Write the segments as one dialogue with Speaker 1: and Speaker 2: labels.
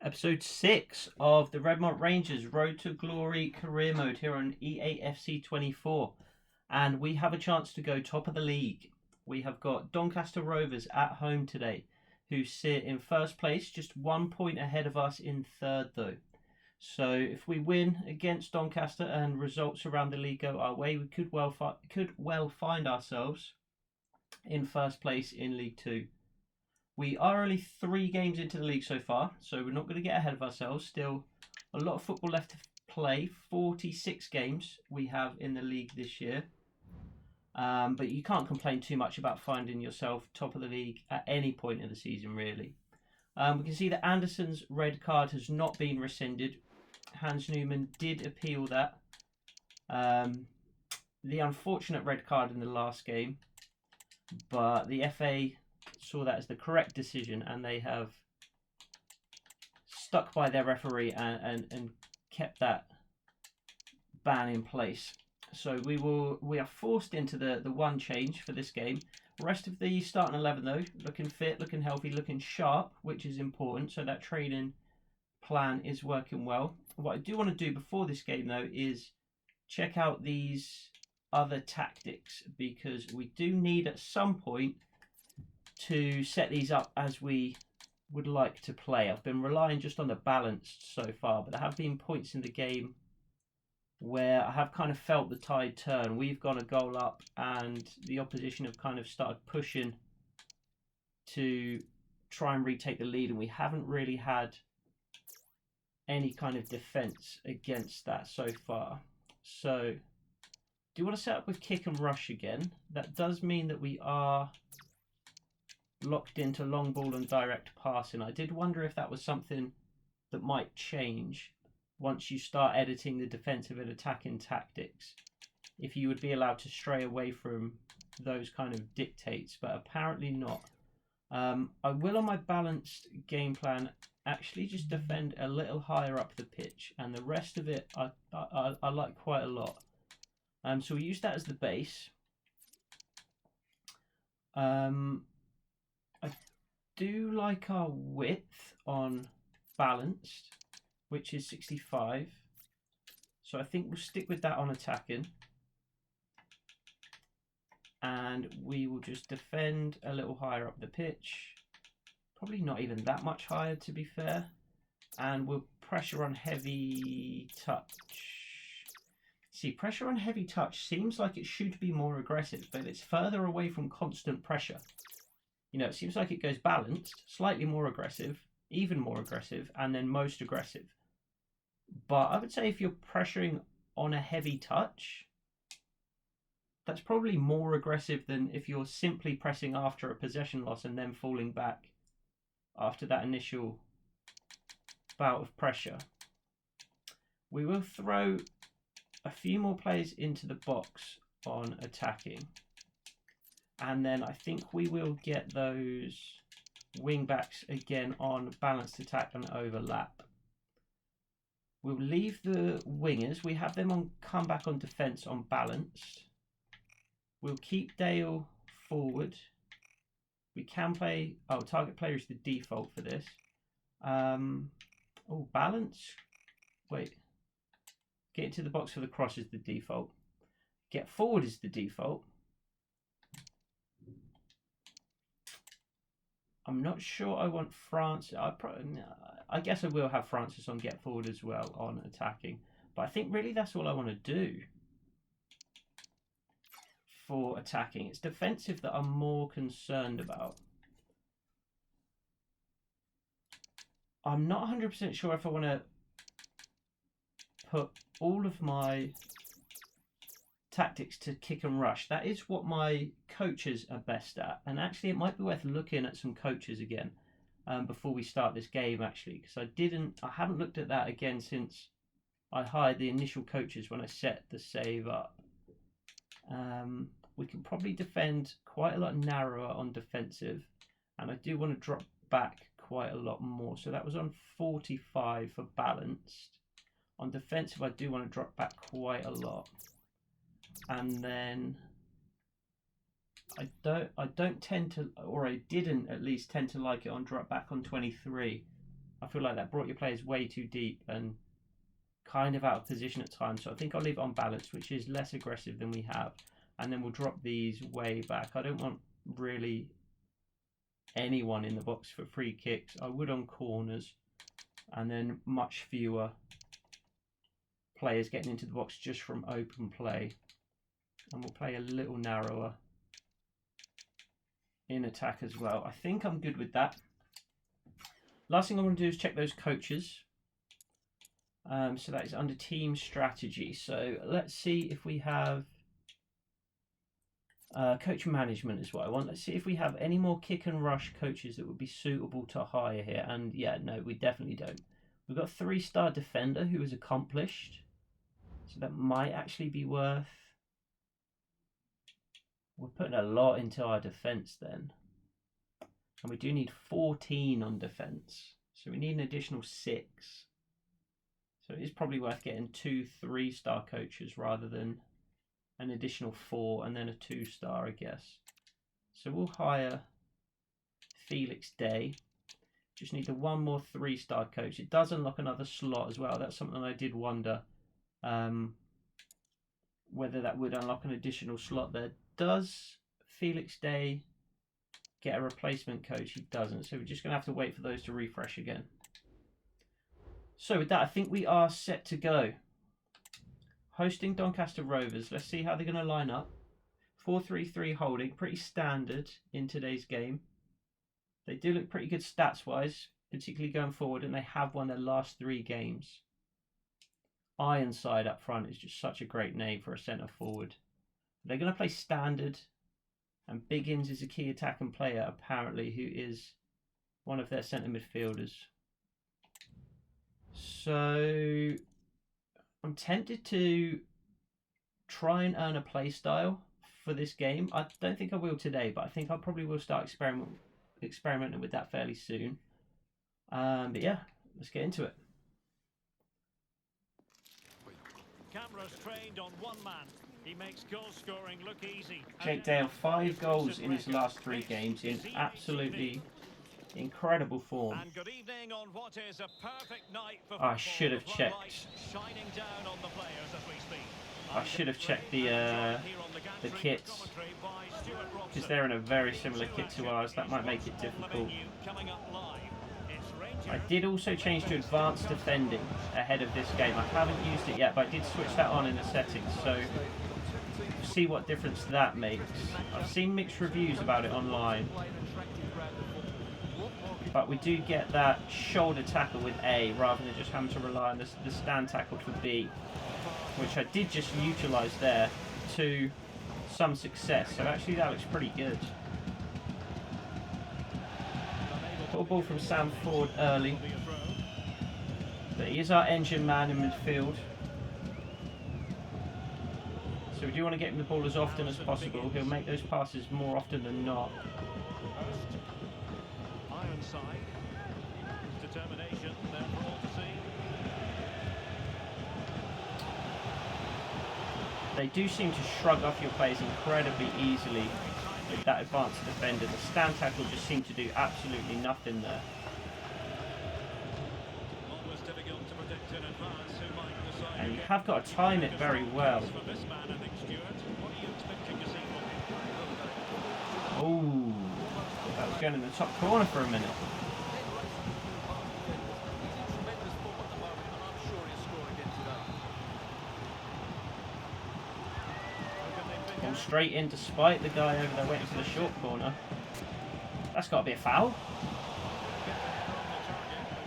Speaker 1: Episode 6 of the Redmont Rangers Road to Glory career mode here on EAFC 24. And we have a chance to go top of the league. We have got Doncaster Rovers at home today, who sit in first place, just 1 point ahead of us in third though. So if we win against Doncaster and results around the league go our way, we could well find ourselves in first place in League 2. We are only 3 games into the league so far, so we're not going to get ahead of ourselves. Still a lot of football left to play. 46 games we have in the league this year. But you can't complain too much about finding yourself top of the league at any point in the season, really. We can see that Anderson's red card has not been rescinded. Hans Newman did appeal that. The unfortunate red card in the last game, but the FA saw that as the correct decision, and they have stuck by their referee and kept that ban in place. So we are forced into the one change for this game. The rest of the starting 11 though, looking fit, looking healthy, looking sharp, which is important. So that training plan is working well. What I do want to do before this game though is check out these other tactics, because we do need at some point to set these up as we would like to play. I've been relying just on the balanced so far, but there have been points in the game where I have kind of felt the tide turn. We've gone a goal up and the opposition have kind of started pushing to try and retake the lead, and we haven't really had any kind of defence against that so far. So do you want to set up with kick and rush again? That does mean that we are locked into long ball and direct passing. I did wonder if that was something that might change once you start editing the defensive and attacking tactics, if you would be allowed to stray away from those kind of dictates, but apparently not. I will, on my balanced game plan, actually just defend a little higher up the pitch, and the rest of it I like quite a lot. So we use that as the base. I do like our width on balanced, which is 65. So I think we'll stick with that on attacking. And we will just defend a little higher up the pitch. Probably not even that much higher, to be fair. And we'll pressure on heavy touch. See, pressure on heavy touch seems like it should be more aggressive, but it's further away from constant pressure. You know, it seems like it goes balanced, slightly more aggressive, even more aggressive, and then most aggressive. But I would say if you're pressuring on a heavy touch, that's probably more aggressive than if you're simply pressing after a possession loss and then falling back after that initial bout of pressure. We will throw a few more players into the box on attacking. And then I think we will get those wing backs again on balanced attack and overlap. We'll leave the wingers. We have them on comeback on defence on balanced. We'll keep Dale forward. We can play... Oh, target player is the default for this. Oh, balance. Wait. Get into the box for the cross is the default. Get forward is the default. I'm not sure I want France. I guess I will have Francis on get forward as well on attacking. But I think really that's all I want to do for attacking. It's defensive that I'm more concerned about. I'm not 100% sure if I want to put all of my tactics to kick and rush. That is what my coaches are best at, and actually it might be worth looking at some coaches again before we start this game, actually, because I haven't looked at that again since I hired the initial coaches when I set the save up. We can probably defend quite a lot narrower on defensive, and I do want to drop back quite a lot more. So that was on 45 for balanced. On defensive I do want to drop back quite a lot. And then I don't tend to, or I didn't at least tend to like it on drop back on 23. I feel like that brought your players way too deep and kind of out of position at times. So I think I'll leave it on balance, which is less aggressive than we have. And then we'll drop these way back. I don't want really anyone in the box for free kicks. I would on corners, and then much fewer players getting into the box just from open play. And we'll play a little narrower in attack as well. I think I'm good with that. Last thing I want to do is check those coaches. So that is under team strategy. So let's see if we have coach management is what I want. Let's see if we have any more kick and rush coaches that would be suitable to hire here. And yeah, no, we definitely don't. We've got a 3-star defender who is accomplished. So that might actually be worth... We're putting a lot into our defence then. And we do need 14 on defence. So we need an additional 6. So it is probably worth getting 2 3-star coaches rather than an additional 4 and then a 2-star, I guess. So we'll hire Felix Day. Just need the 1 more 3-star coach. It does unlock another slot as well. That's something I did wonder whether that would unlock an additional slot there. Does Felix Day get a replacement coach? He doesn't. So we're just going to have to wait for those to refresh again. So with that, I think we are set to go. Hosting Doncaster Rovers. Let's see how they're going to line up. 4-3-3 holding. Pretty standard in today's game. They do look pretty good stats-wise, particularly going forward, and they have won their last 3 games. Ironside up front is just such a great name for a centre-forward. They're going to play standard, and Biggins is a key attacking player, apparently, who is one of their centre midfielders. So I'm tempted to try and earn a play style for this game. I don't think I will today, but I think I probably will start experimenting with that fairly soon. But yeah, let's get into it.
Speaker 2: Cameras trained on one man. He makes goal scoring look easy.
Speaker 1: Jake Dale, 5 goals in his last 3 games in absolutely incredible form.
Speaker 2: And good evening on what is a perfect night for
Speaker 1: I should have checked.
Speaker 2: Shining down on the players as we speak.
Speaker 1: I should have checked the kits, because they're in a very similar kit to ours. That might make it difficult. I did also change to advanced defending ahead of this game. I haven't used it yet, but I did switch that on in the settings, so see what difference that makes. I've seen mixed reviews about it online, but we do get that shoulder tackle with A rather than just having to rely on the stand tackle for B, which I did just utilise there to some success. So actually that looks pretty good. Got a ball from Sam Ford early, but he is our engine man in midfield. So we do want to get him the ball as often as possible. He'll make those passes more often than not.
Speaker 2: Ironside, determination there for all to see.
Speaker 1: They do seem to shrug off your plays incredibly easily with that advanced defender. The stand tackle just seemed to do absolutely nothing there.
Speaker 2: Always difficult to predict in advance who might decide.
Speaker 1: And you have got to time it very well.
Speaker 2: For this man, I think, Stuart, what are you expecting to see from him?
Speaker 1: Oh, that was going in the top corner for a minute. Gone straight in despite the guy over there waiting for the short corner. That's got to be a foul.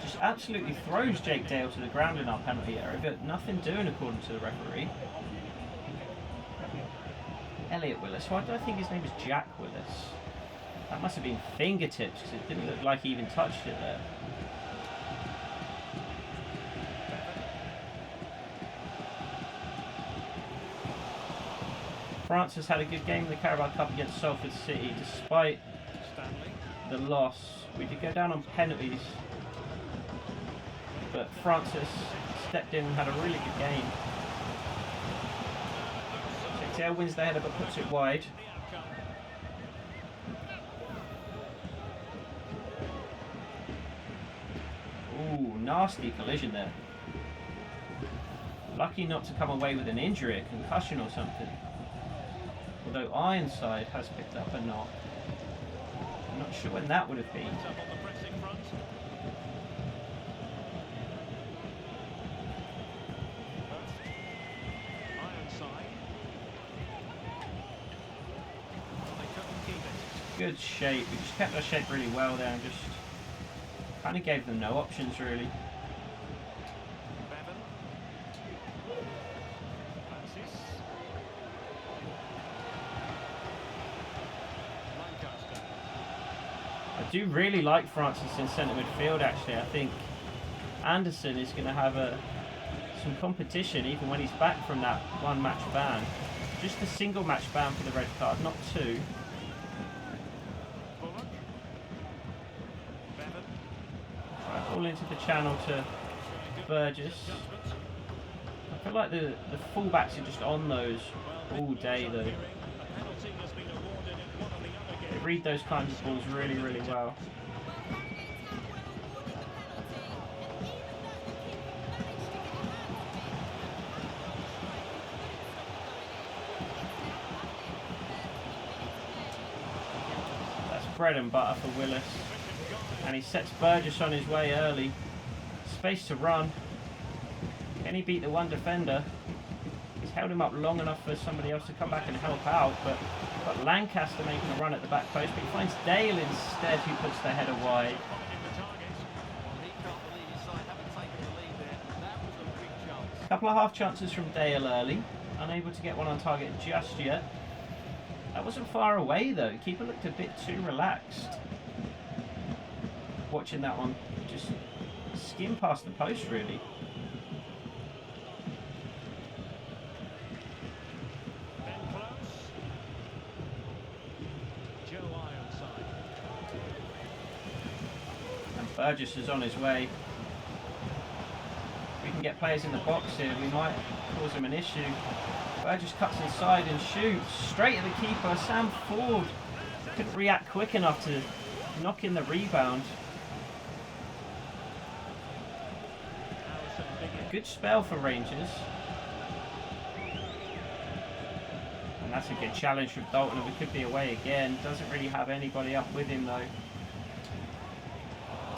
Speaker 1: Just absolutely throws Jake Dale to the ground in our penalty area, but nothing doing according to the referee. Elliot Willis. Why do I think his name is Jack Willis? That must have been fingertips, because it didn't look like he even touched it there. France has had a good game in the Carabao Cup against Salford City, despite the loss. We did go down on penalties, but Francis stepped in and had a really good game. Tail wins the header but puts it wide. Ooh, nasty collision there. Lucky not to come away with an injury, a concussion or something. Although Ironside has picked up a knock. I'm not sure when that would have been. Good shape. We just kept our shape really well there and just kind of gave them no options really. I do really like Francis in centre midfield actually. I think Anderson is going to have some competition even when he's back from that one match ban. Just a single match ban for the red card, not two. All into the channel to Burgess. I feel like the fullbacks are just on those all day though. They read those kinds of balls really, really well. That's bread and butter for Willis. And he sets Burgess on his way early. Space to run. Can he beat the one defender? He's held him up long enough for somebody else to come back and help out, but got Lancaster making a run at the back post, but he finds Dale instead, who puts the header wide. A couple of half chances from Dale early. Unable to get one on target just yet. That wasn't far away though. Keeper looked a bit too relaxed. Watching that one just skim past the post really. And Burgess is on his way. If we can get players in the box here, we might cause him an issue. Burgess cuts inside and shoots straight at the keeper. Sam Ford couldn't react quick enough to knock in the rebound. Good spell for Rangers. And that's a good challenge from Dalton, and we could be away again. Doesn't really have anybody up with him though.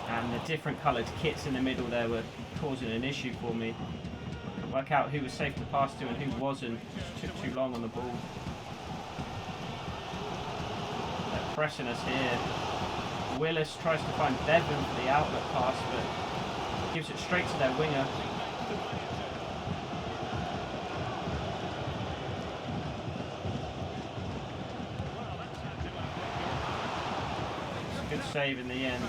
Speaker 1: And the different coloured kits in the middle there were causing an issue for me. Couldn't work out who was safe to pass to and who wasn't. Just took too long on the ball. They're pressing us here. Willis tries to find Bevan for the outlet pass, but gives it straight to their winger. Good save in the end.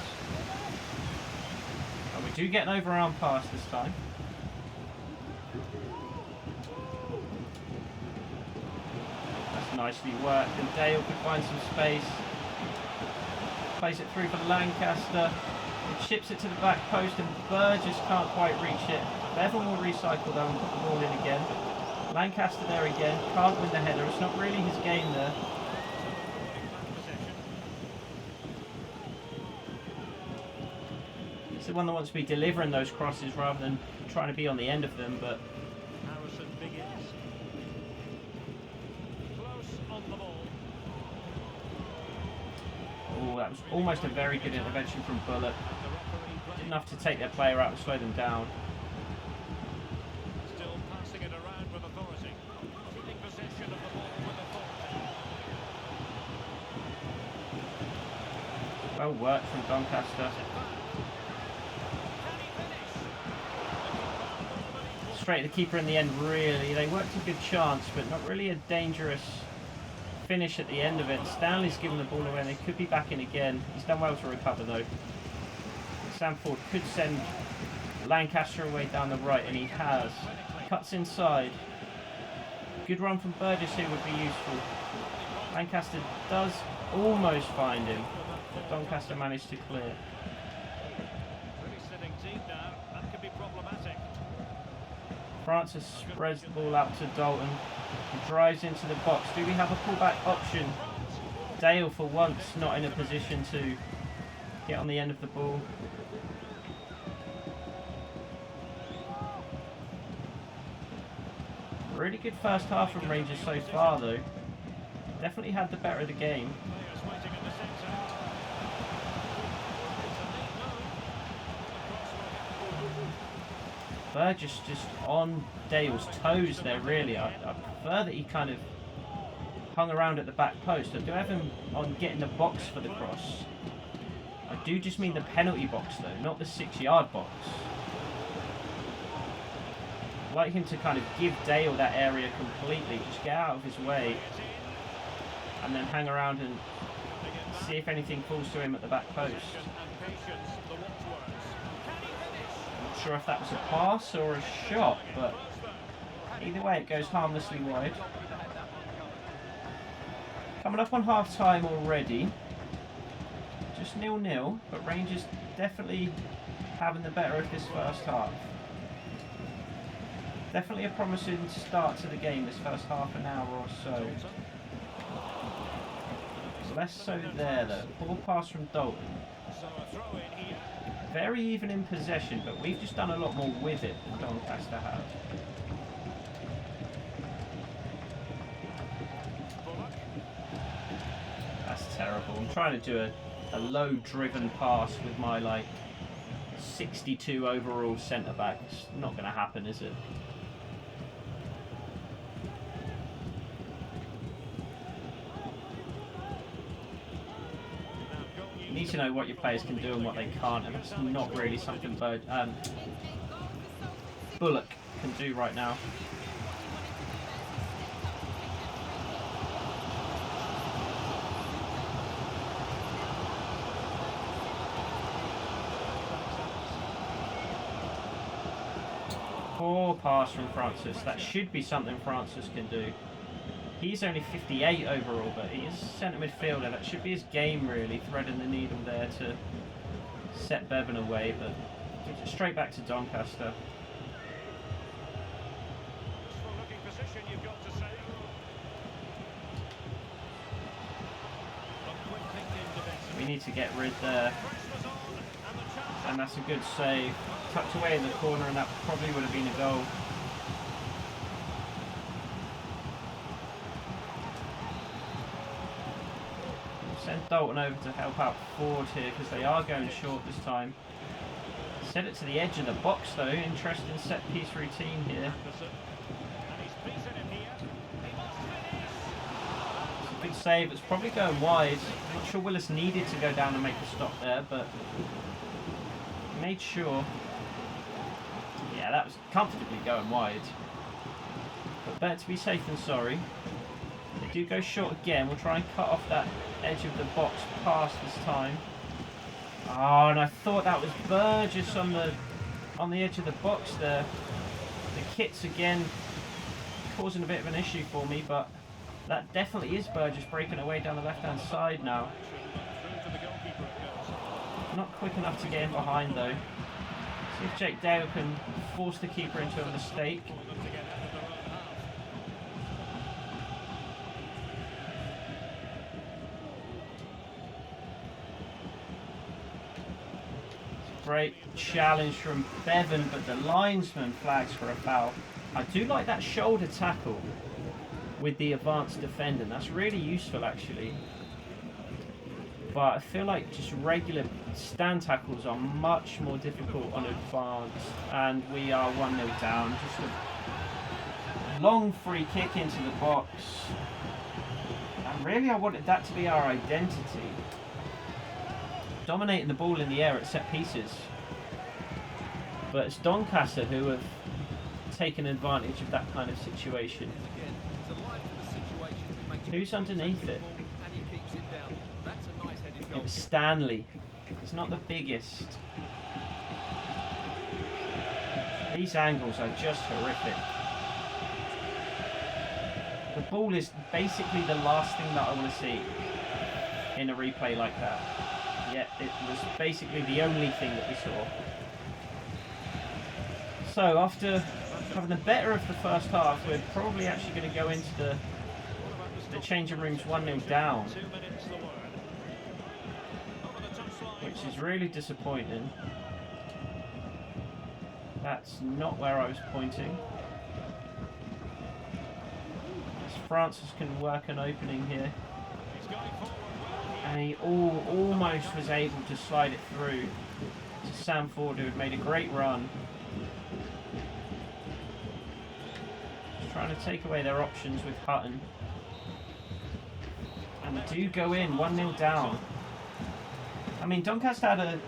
Speaker 1: But we do get an overarm pass this time. That's nicely worked, and Dale could find some space. Plays it through for Lancaster. It chips it to the back post, and Burgess can't quite reach it. Bevan will recycle though and put the ball in again. Lancaster there again, can't win the header. It's not really his game there. He's the one that wants to be delivering those crosses rather than trying to be on the end of them, but oh, that was almost a very good intervention from Bullock. Did enough to take their player out and slow them down.
Speaker 2: Still passing it around with authority. Keeping possession of the ball with authority.
Speaker 1: Well worked from Doncaster. Straight to the keeper in the end, really. They worked a good chance, but not really a dangerous finish at the end of it. Stanley's given the ball away and they could be back in again. He's done well to recover though. Sam Ford could send Lancaster away down the right, and he has. Cuts inside. Good run from Burgess here would be useful. Lancaster does almost find him, but Doncaster managed to clear.
Speaker 2: Really sitting deep now. That could be problematic.
Speaker 1: Francis spreads the ball out to Dalton. He drives into the box. Do we have a pullback option? Dale, for once, not in a position to get on the end of the ball. Really good first half from Rangers so far, though. Definitely had the better of the game. Burgess just on Dale's toes there, really. I prefer that he kind of hung around at the back post. I do have him on getting the box for the cross. I do just mean the penalty box, though, not the 6-yard box. I'd like him to kind of give Dale that area completely, just get out of his way, and then hang around and see if anything falls to him at the back post. Not sure if that was a pass or a shot, but either way it goes harmlessly wide. Coming up on half time already. Just 0-0, but Rangers definitely having the better of this first half. Definitely a promising start to the game, this first half an hour or so. Less so there though. Ball pass from Dalton. Very even in possession, but we've just done a lot more with it than Doncaster have. That's terrible. I'm trying to do a low driven pass with my like 62 overall centre back. It's not going to happen, is it? You need to know what your players can do and what they can't, and that's not really something Bullock can do right now. Poor pass from Francis. That should be something Francis can do. He's only 58 overall, but he is a centre midfielder. That should be his game, really, threading the needle there to set Bevan away, but gives it straight back to Doncaster. We need to get rid there. And that's a good save. Tucked away in the corner, and that probably would have been a goal. Send Dalton over to help out forward here because they are going short this time. Set it to the edge of the box though. Interesting set piece routine here. It's a good save. It's probably going wide. I'm not sure Willis needed to go down and make the stop there, but he made sure. Yeah, that was comfortably going wide. But better to be safe than sorry. They do go short again. We'll try and cut off that edge of the box pass this time. Oh, and I thought that was Burgess on the edge of the box there. The kits again causing a bit of an issue for me, but that definitely is Burgess breaking away down the left-hand side now. Not quick enough to get in behind though. See if Jake Dale can force the keeper into a mistake. Great challenge from Bevan, but the linesman flags for a foul. I do like that shoulder tackle with the advanced defender. That's really useful actually. But I feel like just regular stand tackles are much more difficult on advanced. And we are 1-0 down. Just a long free kick into the box. And really I wanted that to be our identity. Dominating the ball in the air at set pieces, but it's Doncaster who have taken advantage of that kind of situation. Who's underneath it? It was Stanley. It's not the biggest. These angles are just horrific. The ball is basically the last thing that I want to see in a replay like that. Yeah, it was basically the only thing that we saw. So after having the better of the first half, we're probably actually going to go into the changing rooms 1-0 down, which is really disappointing. That's not where I was pointing. Francis can work an opening here.
Speaker 2: He's going forward well here.
Speaker 1: And he almost was able to slide it through to Sam Ford, who had made a great run. Just trying to take away their options with Hutton. And they do go in, 1-0 down. I mean, Doncaster had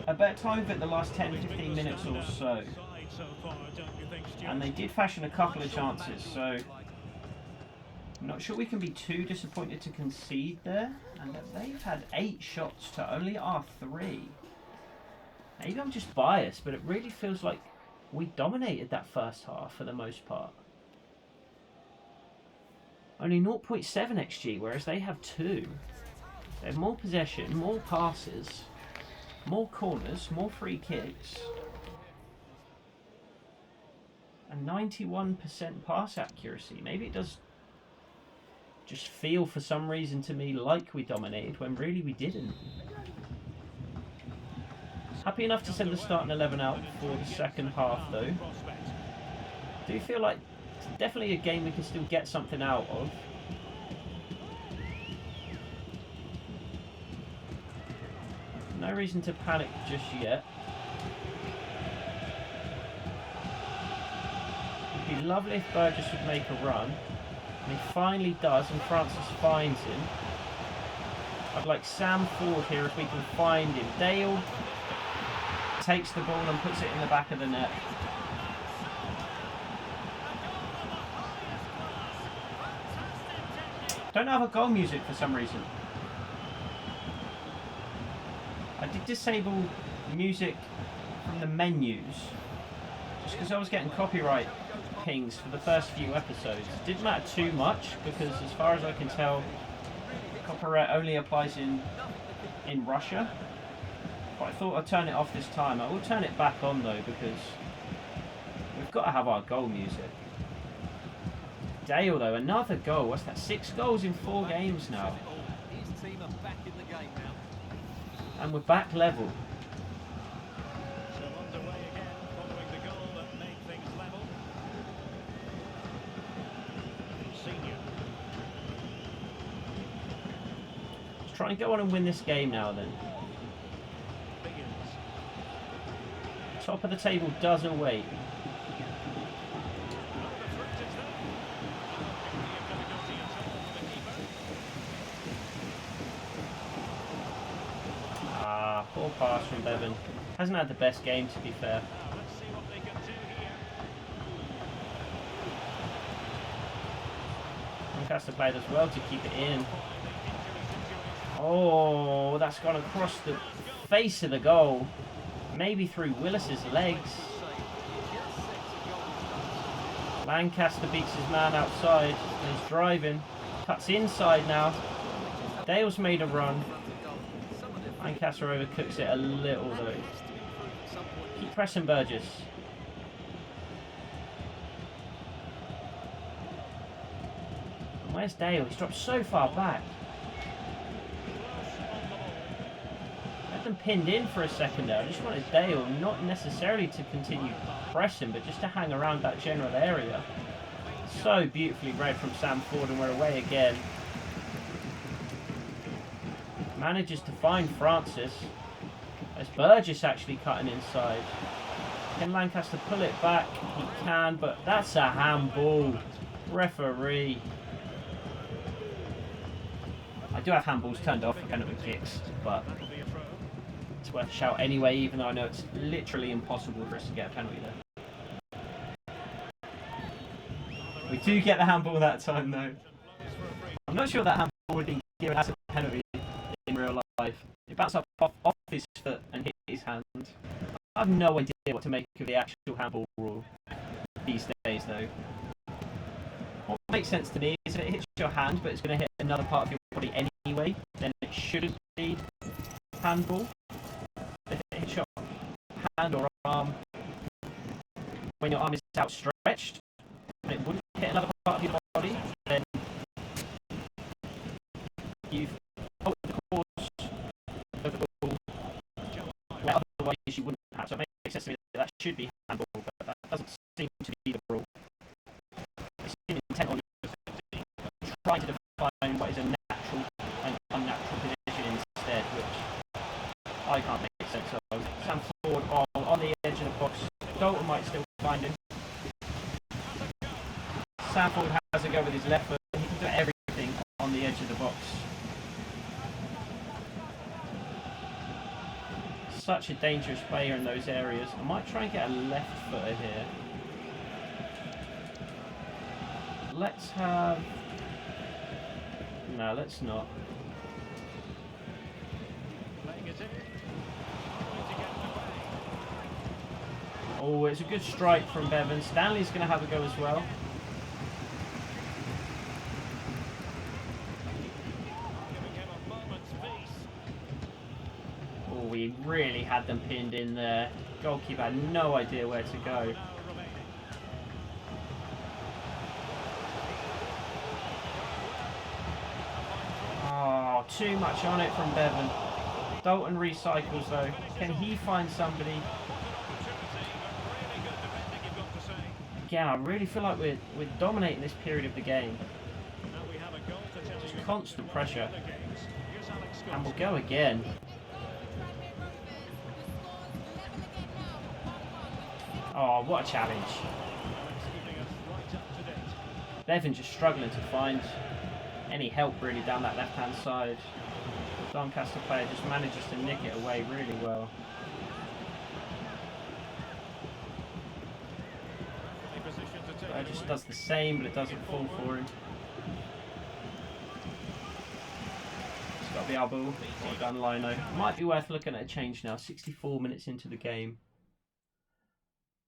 Speaker 1: a better time of it the last 10-15 minutes or so. And they did fashion a couple of chances, so I'm not sure we can be too disappointed to concede there. And they've had 8 shots to only our 3. Maybe I'm just biased, but it really feels like we dominated that first half for the most part. Only 0.7 XG, whereas they have 2. They have more possession, more passes, more corners, more free kicks. And 91% pass accuracy. Maybe it does just feel for some reason to me like we dominated when really we didn't. Happy enough to send the starting 11 out for the second half though. Do feel like it's definitely a game we can still get something out of. No reason to panic just yet. It'd be lovely if Burgess would make a run. And he finally does, and Francis finds him. I'd like Sam Ford here if we can find him. Dale takes the ball and puts it in the back of the net. Don't have a goal music for some reason. I did disable music from the menus just because I was getting copyright pings for the first few episodes. It didn't matter too much because as far as I can tell, copyright only applies in Russia. But I thought I'd turn it off this time. I will turn it back on though because we've got to have our goal music. Dale though, another goal. What's that? 6 goals in 4 games now. And we're back level.
Speaker 2: So underway again following the goal that made things level. Senior.
Speaker 1: Let's try and go on and win this game now then.
Speaker 2: Begins.
Speaker 1: Top of the table does await. Poor pass from Bevan. Hasn't had the best game to be fair.
Speaker 2: Let's see what they can do here.
Speaker 1: Doncaster played as well to keep it in. Oh, that's gone across the face of the goal. Maybe through Willis's legs. Lancaster beats his man outside. And he's driving. Cuts inside now. Dale's made a run. Lancaster overcooks it a little though. Keep pressing Burgess. And where's Dale? He's dropped so far back. Had them pinned in for a second there. I just wanted Dale not necessarily to continue pressing, but just to hang around that general area. So beautifully read from Sam Ford, and we're away again. Manages to find Francis. There's Burgess actually cutting inside. Can Lancaster pull it back? He can, but that's a handball. Referee. I do have handballs turned off for penalty kicks, but it's worth a shout anyway, even though I know it's literally impossible for us to get a penalty there. We do get the handball that time though. I'm not sure that handball would be given as a penalty in real life. It bounced up off his foot and hit his hand. I have no idea what to make of the actual handball rule these days though. What makes sense to me is if it hits your hand but it's going to hit another part of your body anyway, then it shouldn't be handball. If it hits your hand or arm when your arm is outstretched and it wouldn't hit another part of your body, then you've followed the course of the ball where otherwise you wouldn't have. So it makes sense to me that should be handball, but that doesn't seem to be the rule. They seem intent on So Sam Ford on the edge of the box. Dalton might still find him. Sam Ford has a go with his left foot. He can do everything on the edge of the box. Such a dangerous player in those areas. I might try and get a left footer here. Let's have... No, let's not. Oh, it's a good strike from Bevan. Stanley's going to have a go as well. Oh, we really had them pinned in there. Goalkeeper had no idea where to go. Oh, too much on it from Bevan. Dalton recycles though. Can he find somebody? Again, I really feel like we're dominating this period of the game. Just constant pressure. And we'll go again. Oh, what a challenge. Bevan just struggling to find any help really down that left-hand side. The Doncaster player just manages to nick it away really well. It just does the same, but it doesn't fall for him. It's got to be our ball. Well done, Lino. Might be worth looking at a change now. 64 minutes into the game.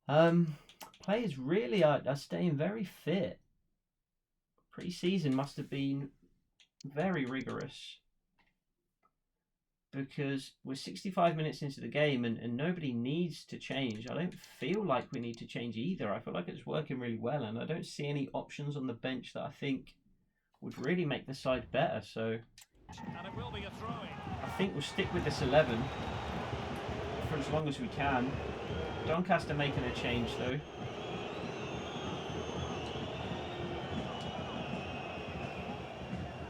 Speaker 1: Players really are staying very fit. Pre-season must have been very rigorous, because we're 65 minutes into the game and nobody needs to change. I don't feel like we need to change either. I feel like it's working really well, and I don't see any options on the bench that I think would really make the side better. So
Speaker 2: And it will be a throw-in.
Speaker 1: I think we'll stick with this 11 for as long as we can. Doncaster making a change though.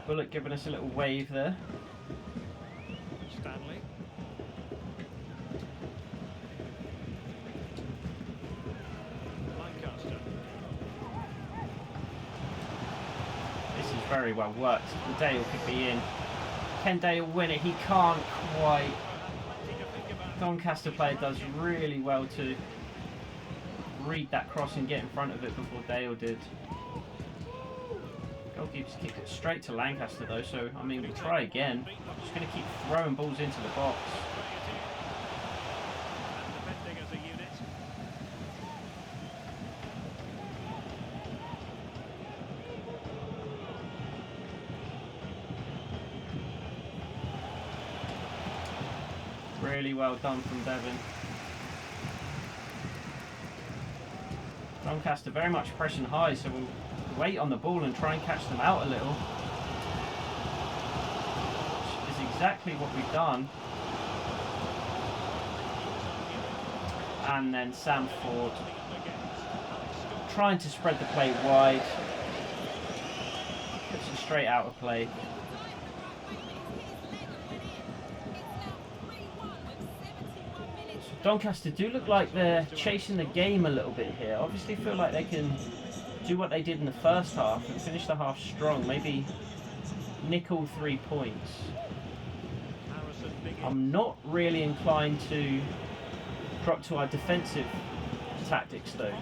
Speaker 1: Bullock giving us a little wave there.
Speaker 2: Stanley. Lancaster.
Speaker 1: This is very well worked. Dale could be in. Can Dale win it? He can't quite. Doncaster player does really well to read that cross and get in front of it before Dale did. Goalkeeper's kicked it straight to Lancaster though, so I mean we'll try again. Just going to keep throwing balls into the box. Really well done from Bevan. Doncaster very much pressing high, so we'll wait on the ball and try and catch them out a little. Which is exactly what we've done. And then Sam Ford trying to spread the play wide. Puts it straight out of play. Doncaster do look like they're chasing the game a little bit here. Obviously feel like they can do what they did in the first half and finish the half strong. Maybe nick all 3 points. I'm not really inclined to drop to our defensive tactics though,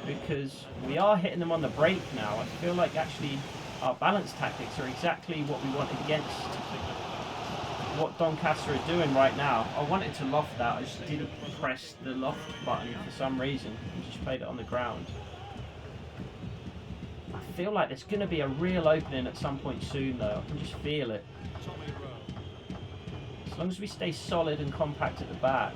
Speaker 1: because we are hitting them on the break now. I feel like actually our balance tactics are exactly what we want against what Doncaster are doing right now. I wanted to loft that, I just didn't press the loft button for some reason. I just played it on the ground. I feel like there's going to be a real opening at some point soon though. I can just feel it. As long as we stay solid and compact at the back.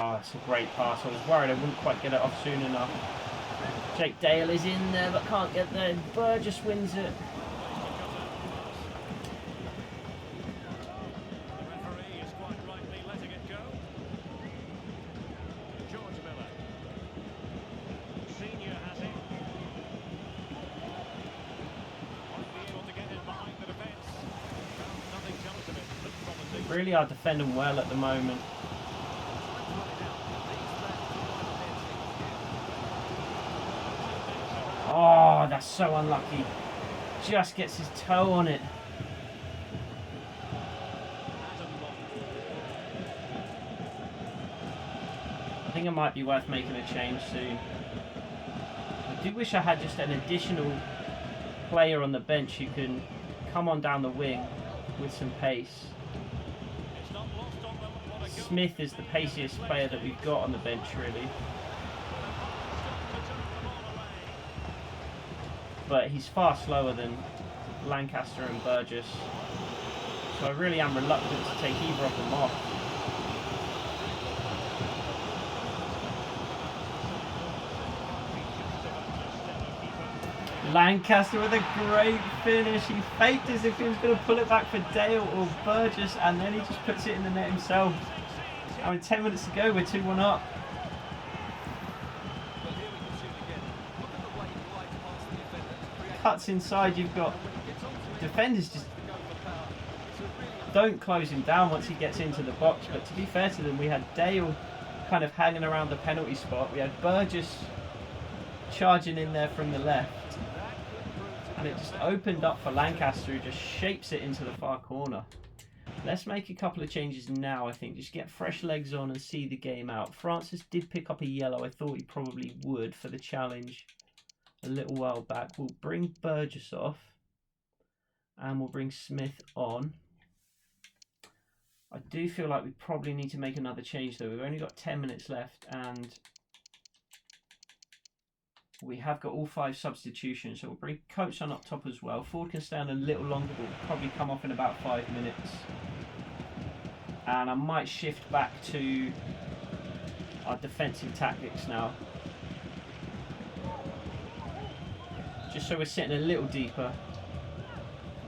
Speaker 1: Oh, it's a great pass. I was worried I wouldn't quite get it off soon enough. Jake Dale is in there but can't get there. Burgess wins it. Really are defending well at the moment. Oh, that's so unlucky. Just gets his toe on it. I think it might be worth making a change soon. I do wish I had just an additional player on the bench who can come on down the wing with some pace. Smith is the paciest player that we've got on the bench, really. But he's far slower than Lancaster and Burgess. So I really am reluctant to take either of them off. Lancaster with a great finish. He faked as if he was going to pull it back for Dale or Burgess, and then he just puts it in the net himself. I mean, 10 minutes to go, we're 2-1 up. Cuts inside, you've got defenders just don't close him down once he gets into the box. But to be fair to them, we had Dale kind of hanging around the penalty spot. We had Burgess charging in there from the left. And it just opened up for Lancaster, who just shapes it into the far corner. Let's make a couple of changes now, I think. Just get fresh legs on and see the game out. Francis did pick up a yellow. I thought he probably would for the challenge a little while back. We'll bring Burgess off. And we'll bring Smith on. I do feel like we probably need to make another change, though. We've only got 10 minutes left. And we have got all 5 substitutions, so we'll bring Coates on up top as well. Ford can stand a little longer, but will probably come off in about 5 minutes. And I might shift back to our defensive tactics now. Just so we're sitting a little deeper.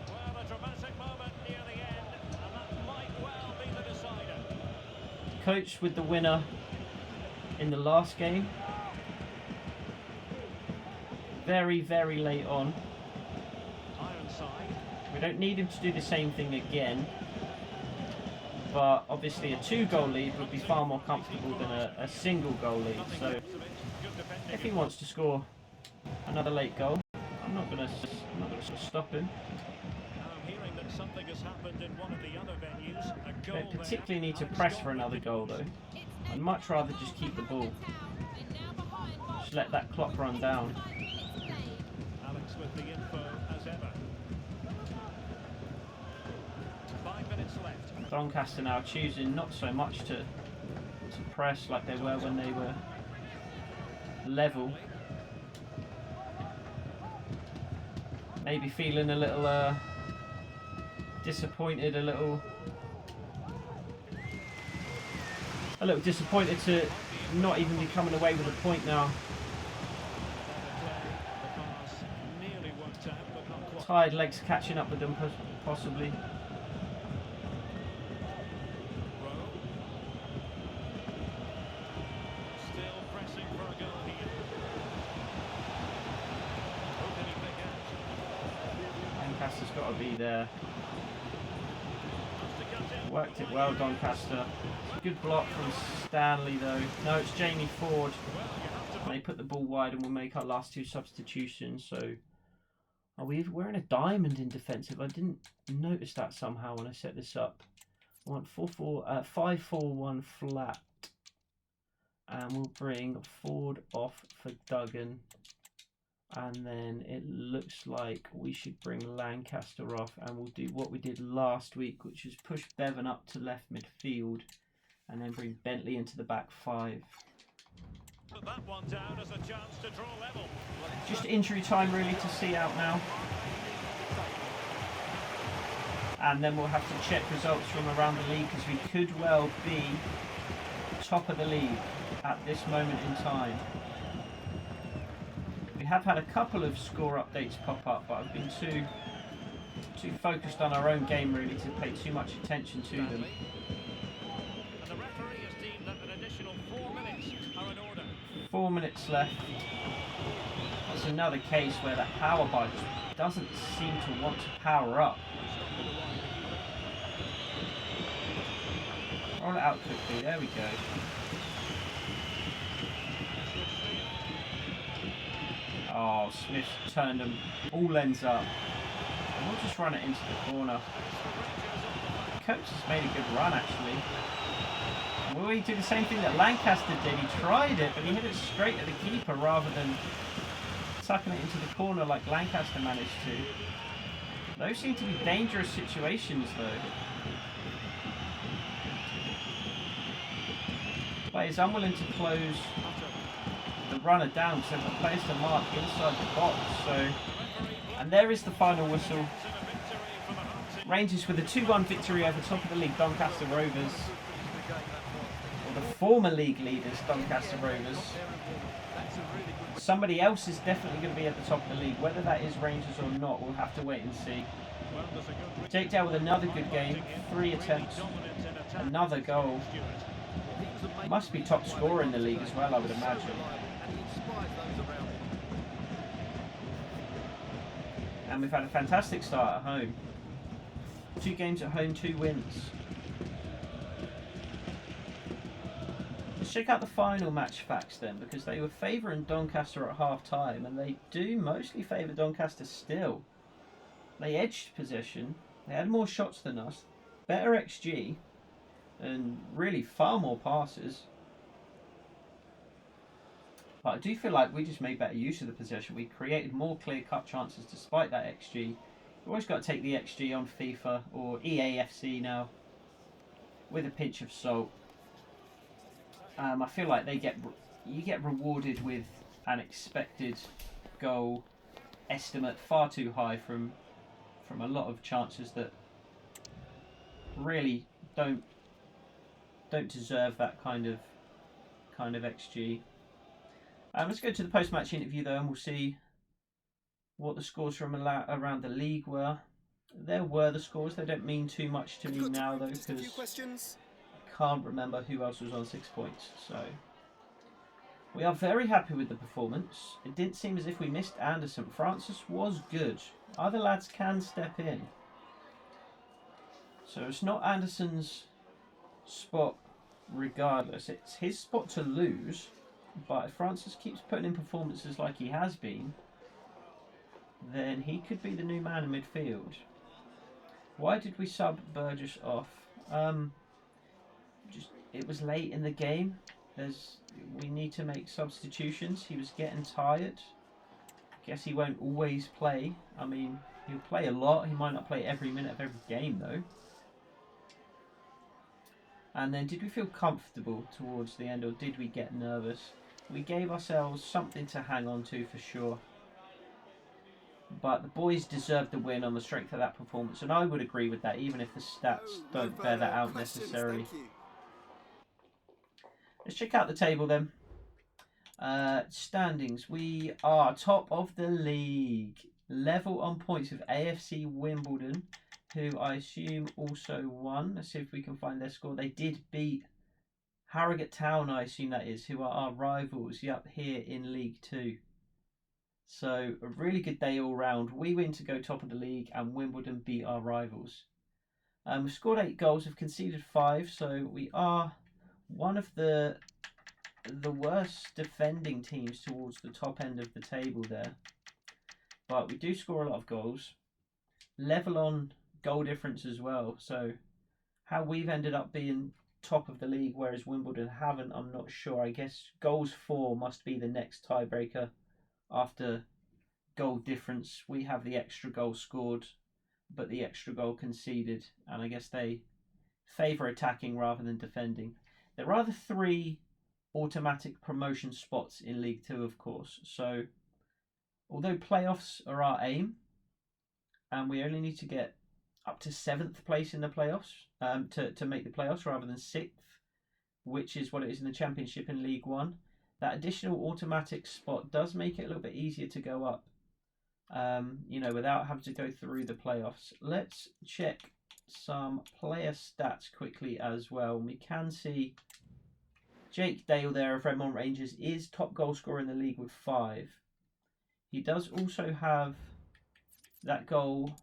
Speaker 2: Well, a dramatic moment near the end, and that might well be the decider.
Speaker 1: Coates with the winner in the last game. Very, very late on.
Speaker 2: Ironside.
Speaker 1: We don't need him to do the same thing again. But obviously a 2-goal lead would be far more comfortable than a single goal lead. So if he wants to score another late goal, I'm not going to stop him.
Speaker 2: I'm hearing that something has happened in one of the other venues. A goal
Speaker 1: They particularly need to press for another goal, though. I'd much rather just keep the ball. Just let that clock run down.
Speaker 2: Alex with the info as ever. 5 minutes left.
Speaker 1: Doncaster now choosing not so much to press like they were when they were level. Maybe feeling a little disappointed, a little disappointed to not even be coming away with a point now. Tired legs catching up with them possibly.
Speaker 2: Still pressing for a goal here. Who can he pick out?
Speaker 1: Doncaster's got to be there.
Speaker 2: Wants to cut in.
Speaker 1: Worked it well, Doncaster. Good block from Stanley though. No, it's Jamie Ford. They put the ball wide and we'll make our last 2 substitutions. So we're wearing a diamond in defensive. I didn't notice that somehow when I set this up. I want 5-4-1 flat. And we'll bring Ford off for Duggan. And then it looks like we should bring Lancaster off. And we'll do what we did last week, which is push Bevan up to left midfield. And then bring Bentley into the back 5.
Speaker 2: Put that one down as a chance to draw level.
Speaker 1: Just injury time really to see out now. And then we'll have to check results from around the league because we could well be top of the league at this moment in time. We have had a couple of score updates pop up, but I've been too focused on our own game really to pay too much attention to them.
Speaker 2: And the referee has deemed that an additional 4 minutes are in order.
Speaker 1: 4 minutes left. That's another case where the power bar just doesn't seem to want to power up. Roll it out quickly. There we go. Oh, Smith turned them all ends up. And we'll just run it into the corner. The coach has made a good run, actually. Will he do the same thing that Lancaster did? He tried it, but he hit it straight at the keeper rather than tucking it into the corner like Lancaster managed to. Those seem to be dangerous situations, though. Players unwilling to close the runner down, so the players to mark inside the box. So, and there is the final whistle. Rangers with a 2-1 victory over top of the league Doncaster Rovers, or the former league leaders Doncaster Rovers. Somebody else is definitely going to be at the top of the league. Whether that is Rangers or not, we'll have to wait and see. Jake Dale with another good game, 3 attempts, another goal. Must be top scorer in the league as well, I would imagine. And we've had a fantastic start at home. 2 games at home, 2 wins. Let's check out the final match facts then, because they were favouring Doncaster at half time, and they do mostly favour Doncaster still. They edged possession, they had more shots than us, better XG, and really far more passes. But I do feel like we just made better use of the possession. We created more clear-cut chances despite that XG. You've always got to take the XG on FIFA or EAFC now with a pinch of salt. I feel like you get rewarded with an expected goal estimate far too high from a lot of chances that really don't deserve that kind of XG. Let's go to the post-match interview though, and we'll see what the scores from around the league were. There were the scores. They don't mean too much to me now though, because I can't remember who else was on 6 points. So we are very happy with the performance. It didn't seem as if we missed Anderson. Francis was good. Other lads can step in. So it's not Anderson's spot regardless. It's his spot to lose. But if Francis keeps putting in performances like he has been, then he could be the new man in midfield. Why did we sub Burgess off? It was late in the game. We need to make substitutions. He was getting tired. Guess he won't always play. I mean, he'll play a lot. He might not play every minute of every game though. And then, did we feel comfortable towards the end, or did we get nervous? We gave ourselves something to hang on to for sure. But the boys deserved the win on the strength of that performance, and I would agree with that, even if the stats don't bear that out necessarily. Let's check out the table then. Standings. We are top of the league. Level on points with AFC Wimbledon, who I assume also won. Let's see if we can find their score. They did beat Harrogate Town, I assume that is, who are our rivals up here in League 2. So a really good day all round. We win to go top of the league, and Wimbledon beat our rivals. We've scored 8 goals, we've conceded 5, so we are one of the worst defending teams towards the top end of the table there. But we do score a lot of goals. Level on goal difference as well, so how we've ended up being top of the league whereas Wimbledon haven't, I'm not sure. I guess goals for must be the next tiebreaker after goal difference. We have the extra goal scored but the extra goal conceded, and I guess they favour attacking rather than defending. There are the 3 automatic promotion spots in League 2 of course, so although playoffs are our aim and we only need to get up to 7th place in the playoffs to make the playoffs rather than 6th, which is what it is in the Championship in League 1. That additional automatic spot does make it a little bit easier to go up, without having to go through the playoffs. Let's check some player stats quickly as well. We can see Jake Dale there of Redmont Rangers is top goal scorer in the league with 5. He does also have that goal.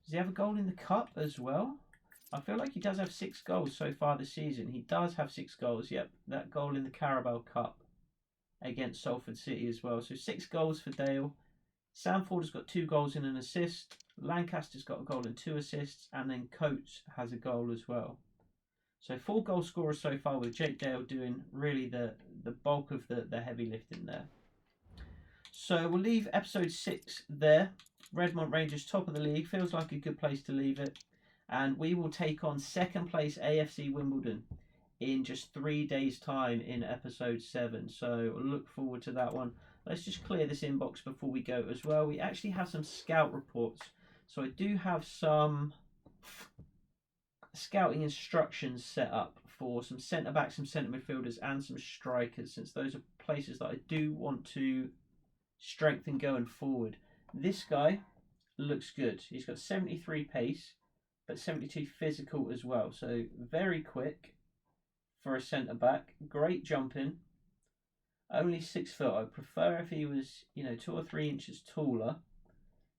Speaker 1: Does he have a goal in the cup as well? I feel like he does have 6 goals so far this season. He does have 6 goals. Yep, that goal in the Carabao Cup against Salford City as well. So 6 goals for Dale. Sanford has got 2 goals and an assist. Lancaster's got a goal and 2 assists. And then Coates has a goal as well. So 4 goal scorers so far, with Jake Dale doing really the bulk of the heavy lifting there. So we'll leave episode 6 there. Redmont Rangers top of the league. Feels like a good place to leave it. And we will take on second place AFC Wimbledon in just 3 days' time in episode 7. So look forward to that one. Let's just clear this inbox before we go as well. We actually have some scout reports. So I do have some scouting instructions set up for some centre-backs, some centre midfielders and some strikers, since those are places that I do want to strengthen going forward. This guy looks good. He's got 73 pace, but 72 physical as well. So very quick for a centre-back. Great jumping. Only 6 foot. I'd prefer if he was, 2 or 3 inches taller.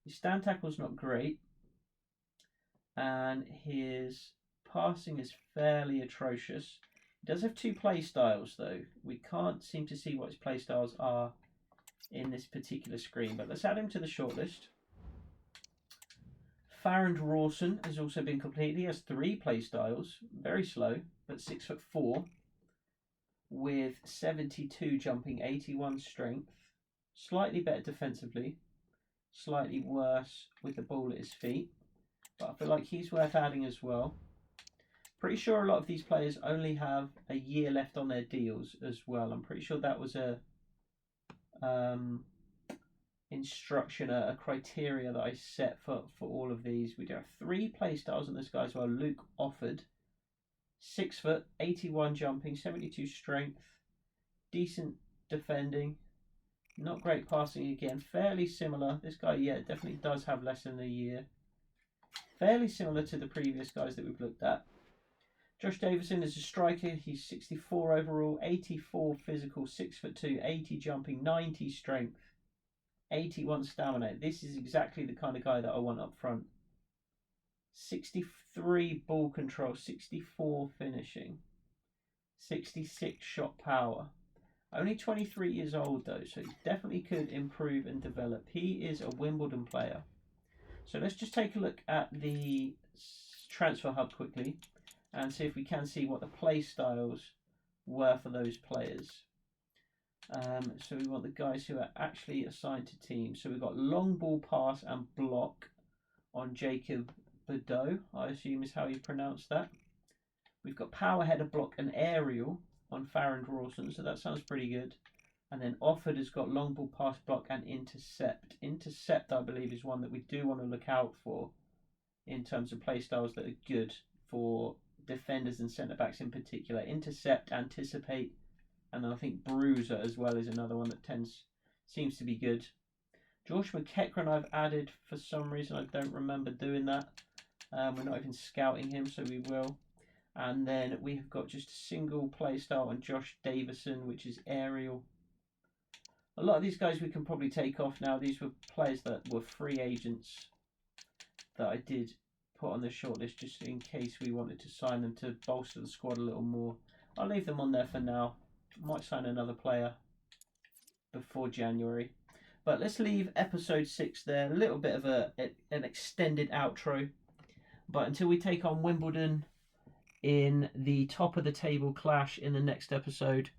Speaker 1: His stand tackle's not great. And his passing is fairly atrocious. He does have 2 play styles though. We can't seem to see what his play styles are in this particular screen, but let's add him to the shortlist. Farrand Rawson has also been completed. He has 3 play styles, very slow, but 6'4", with 72 jumping, 81 strength, slightly better defensively, slightly worse with the ball at his feet, but I feel like he's worth adding as well. Pretty sure a lot of these players only have a year left on their deals as well. I'm pretty sure that was a instruction, a criteria that I set for all of these. We do have 3 play styles on this guy as well. Luke Offord, 6 foot, 81 jumping, 72 strength, decent defending, not great passing again, fairly similar. This guy, yeah, definitely does have less than a year. Fairly similar to the previous guys that we've looked at. Josh Davison is a striker. He's 64 overall, 84 physical, 6'2", 80 jumping, 90 strength, 81 stamina. This is exactly the kind of guy that I want up front. 63 ball control, 64 finishing, 66 shot power. Only 23 years old though, so he definitely could improve and develop. He is a Wimbledon player. So let's just take a look at the transfer hub quickly and see if we can see what the play styles were for those players. So we want the guys who are actually assigned to teams. So we've got long ball pass and block on Jacob Bordeaux, I assume is how you pronounce that. We've got power header, block and aerial on Farrand Rawson, so that sounds pretty good. And then Offord has got long ball pass, block and intercept. Intercept, I believe, is one that we do want to look out for in terms of play styles that are good for defenders and centre-backs in particular. Intercept, anticipate, and then I think bruiser as well is another one that seems to be good. George McEachran I've added for some reason. I don't remember doing that. We're not even scouting him, so we will. And then we have got just a single play style on Josh Davison, which is aerial. A lot of these guys we can probably take off now. These were players that were free agents that I did put on the shortlist just in case we wanted to sign them to bolster the squad a little more. I'll leave them on there for now. Might sign another player before January. But let's leave episode 6 there. A little bit of an extended outro. But until we take on Wimbledon in the top of the table clash in the next episode,